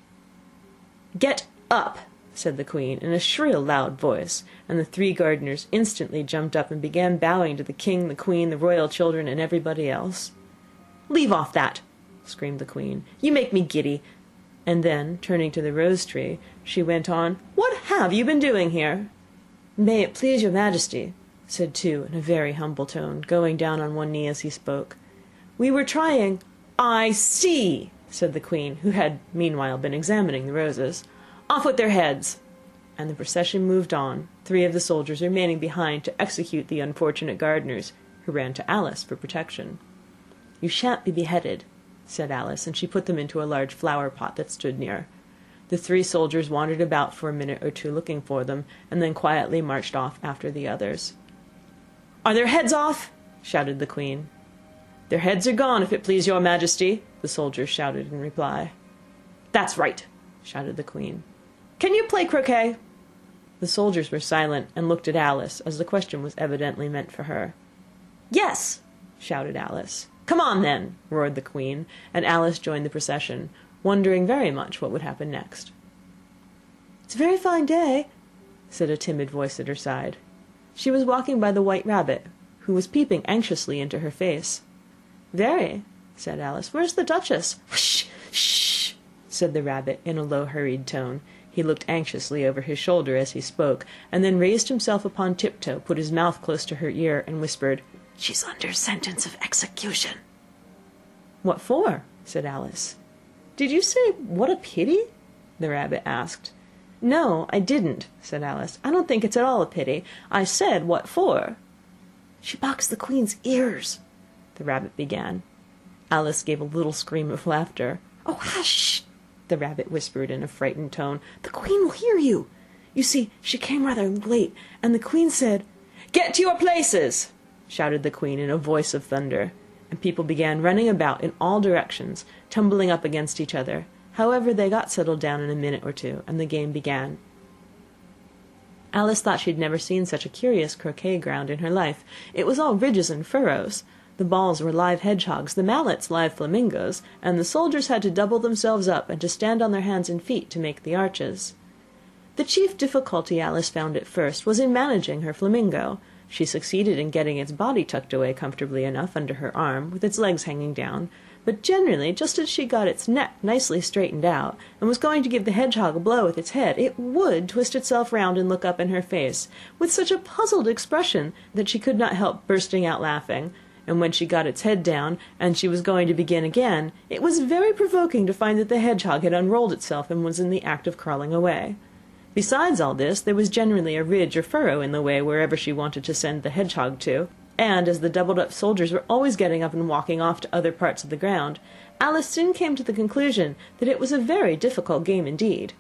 Speaker 4: "Get up!" said the Queen, in a shrill, loud voice, and the 3 gardeners instantly jumped up and began bowing to the King, the Queen, the royal children, and everybody else. "Leave off that!" screamed the Queen. "You make me giddy." And then, turning to the rose tree, she went on, "What have you been doing here?" "May it please your Majesty," said 2 in a very humble tone, going down on one knee as he spoke. "We were trying—" "I see," said the Queen, who had meanwhile been examining the roses. "Off with their heads!" And the procession moved on, 3 of the soldiers remaining behind to execute the unfortunate gardeners, who ran to Alice for protection. "You shan't be beheaded," said Alice, and she put them into a large flower pot that stood near. The 3 soldiers wandered about for a minute or 2 looking for them, and then quietly marched off after the others. "Are their heads off?" shouted the Queen. "Their heads are gone, if it please your Majesty," the soldiers shouted in reply. "That's right," shouted the Queen. "Can you play croquet?" The soldiers were silent, and looked at Alice, as the question was evidently meant for her. "Yes," shouted Alice. "Come on, then," roared the Queen, and Alice joined the procession, wondering very much what would happen next. "It's a very fine day," said a timid voice at her side. She was walking by the White Rabbit, who was peeping anxiously into her face. "Very," said Alice. "Where's the Duchess?" "Shh, shh," said the Rabbit in a low, hurried tone. He looked anxiously over his shoulder as he spoke, and then raised himself upon tiptoe, put his mouth close to her ear, and whispered, "She's under sentence of execution." "What for?" said Alice. "Did you say, 'what a pity'?" the Rabbit asked. "No, I didn't," said Alice. "I don't think it's at all a pity. I said, 'what for'?" "She boxed the Queen's ears," the Rabbit began. Alice gave a little scream of laughter. "Oh, hush!" the Rabbit whispered in a frightened tone. "The Queen will hear you. You see, she came rather late, and the Queen said—" "Get to your places!" shouted the Queen in a voice of thunder, and people began running about in all directions, tumbling up against each other. However, they got settled down in a minute or 2, and the game began. Alice thought she had never seen such a curious croquet-ground in her life. It was all ridges and furrows. The balls were live hedgehogs, the mallets live flamingos, and the soldiers had to double themselves up and to stand on their hands and feet to make the arches. The chief difficulty Alice found at first was in managing her flamingo. She succeeded in getting its body tucked away comfortably enough under her arm, with its legs hanging down, but generally, just as she got its neck nicely straightened out, and was going to give the hedgehog a blow with its head, it would twist itself round and look up in her face, with such a puzzled expression that she could not help bursting out laughing, and when she got its head down, and she was going to begin again, it was very provoking to find that the hedgehog had unrolled itself and was in the act of crawling away. Besides all this, there was generally a ridge or furrow in the way wherever she wanted to send the hedgehog to, and as the doubled-up soldiers were always getting up and walking off to other parts of the ground, Alice soon came to the conclusion that it was a very difficult game indeed.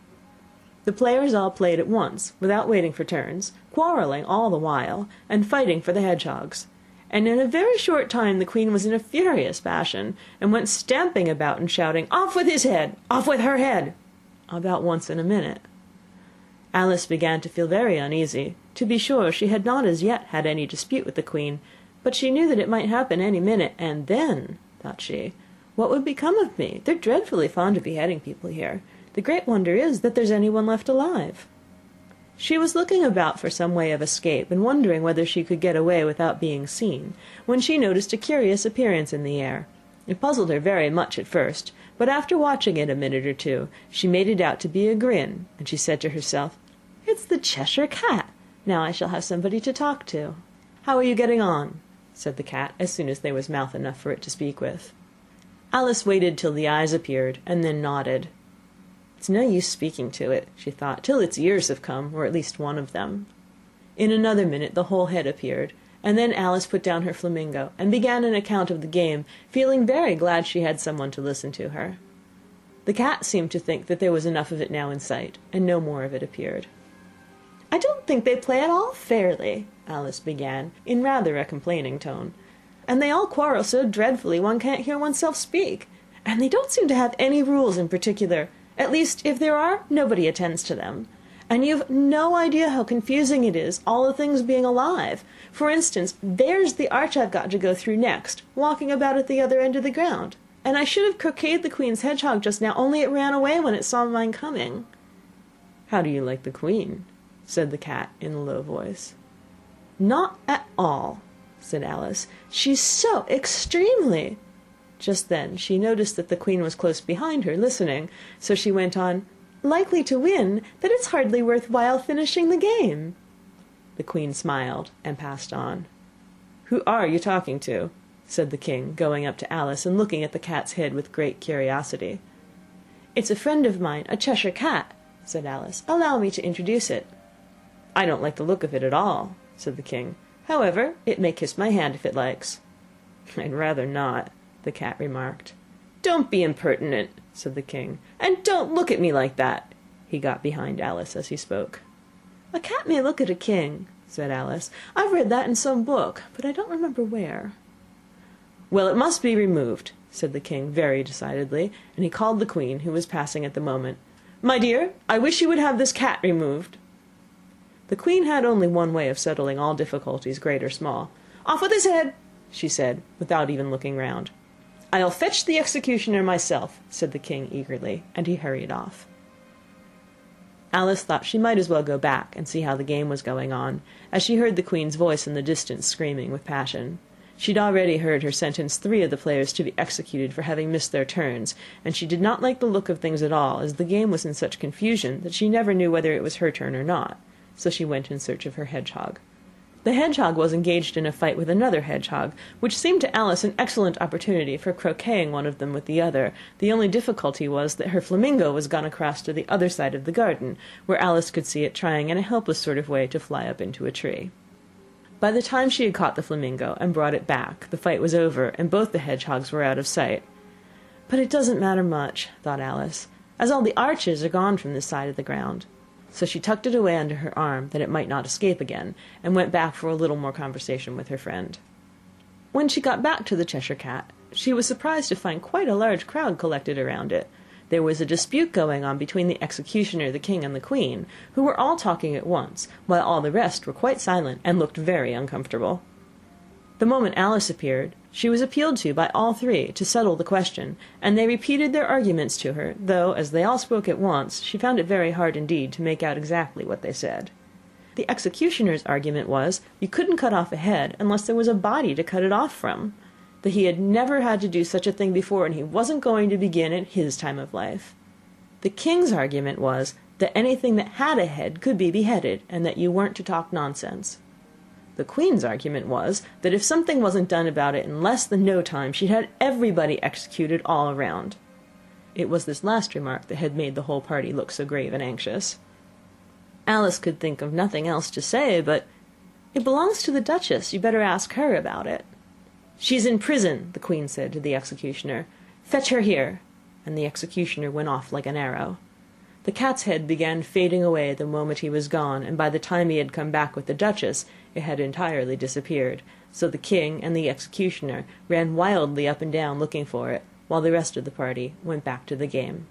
Speaker 4: The players all played at once, without waiting for turns, quarrelling all the while, and fighting for the hedgehogs, and in a very short time the queen was in a furious passion, and went stamping about and shouting, "Off with his head! Off with her head!" about once in a minute. Alice began to feel very uneasy. To be sure, she had not as yet had any dispute with the queen, but she knew that it might happen any minute, and then, thought she, what would become of me? They're dreadfully fond of beheading people here. The great wonder is that there's anyone left alive. She was looking about for some way of escape, and wondering whether she could get away without being seen, when she noticed a curious appearance in the air. It puzzled her very much at first, but after watching it a minute or two, she made it out to be a grin, and she said to herself, "It's the Cheshire Cat. Now I shall have somebody to talk to." "How are you getting on?" said the cat, as soon as there was mouth enough for it to speak with. Alice waited till the eyes appeared, and then nodded. "It's no use speaking to it," she thought, "till its ears have come, or at least one of them." In another minute the whole head appeared, and then Alice put down her flamingo, and began an account of the game, feeling very glad she had someone to listen to her. The cat seemed to think that there was enough of it now in sight, and no more of it appeared. "I don't think they play at all fairly," Alice began, in rather a complaining tone, "and they all quarrel so dreadfully one can't hear oneself speak, and they don't seem to have any rules in particular. At least, if there are, nobody attends to them. And you've no idea how confusing it is, all the things being alive. For instance, there's the arch I've got to go through next, walking about at the other end of the ground, and I should have croqueted the queen's hedgehog just now, only it ran away when it saw mine coming." "How do you like the queen?" said the cat in a low voice. "Not at all," said Alice. "She's so extremely—" Just then she noticed that the queen was close behind her, listening, so she went on, "Likely to win, that it's hardly worth while finishing the game." The queen smiled and passed on. "Who are you talking to?" said the king, going up to Alice and looking at the cat's head with great curiosity. "It's a friend of mine, a Cheshire cat," said Alice. "Allow me to introduce it." "I don't like the look of it at all," said the king. "However, it may kiss my hand if it likes." "I'd rather not," the cat remarked. "Don't be impertinent," said the king, "and don't look at me like that." He got behind Alice as he spoke. "A cat may look at a king," said Alice. "I've read that in some book, but I don't remember where." "Well, it must be removed," said the king very decidedly, and he called the queen, who was passing at the moment. "My dear, I wish you would have this cat removed." The queen had only one way of settling all difficulties, great or small. "Off with his head," she said, without even looking round. "I'll fetch the executioner myself," said the king eagerly, and he hurried off. Alice thought she might as well go back and see how the game was going on, as she heard the queen's voice in the distance screaming with passion. She'd already heard her sentence 3 of the players to be executed for having missed their turns, and she did not like the look of things at all, as the game was in such confusion that she never knew whether it was her turn or not, so she went in search of her hedgehog. The hedgehog was engaged in a fight with another hedgehog, which seemed to Alice an excellent opportunity for croqueting one of them with the other. The only difficulty was that her flamingo was gone across to the other side of the garden, where Alice could see it trying in a helpless sort of way to fly up into a tree. By the time she had caught the flamingo and brought it back, the fight was over, and both the hedgehogs were out of sight. "But it doesn't matter much," thought Alice, "as all the arches are gone from this side of the ground." So she tucked it away under her arm, that it might not escape again, and went back for a little more conversation with her friend. When she got back to the Cheshire Cat, she was surprised to find quite a large crowd collected around it. There was a dispute going on between the executioner, the king, and the queen, who were all talking at once, while all the rest were quite silent and looked very uncomfortable. The moment Alice appeared, she was appealed to by all three to settle the question, and they repeated their arguments to her, though, as they all spoke at once, she found it very hard indeed to make out exactly what they said. The executioner's argument was, you couldn't cut off a head unless there was a body to cut it off from. that he had never had to do such a thing before, and he wasn't going to begin at his time of life. The king's argument was that anything that had a head could be beheaded, and that you weren't to talk nonsense. The queen's argument was that if something wasn't done about it in less than no time, she'd had everybody executed all around. It was this last remark that had made the whole party look so grave and anxious. Alice could think of nothing else to say, but "It belongs to the Duchess. You better ask her about it." "She's in prison," the queen said to the executioner. "Fetch her here." And the executioner went off like an arrow. The cat's head began fading away the moment he was gone, and by the time he had come back with the Duchess, it had entirely disappeared, so the king and the executioner ran wildly up and down looking for it, while the rest of the party went back to the game.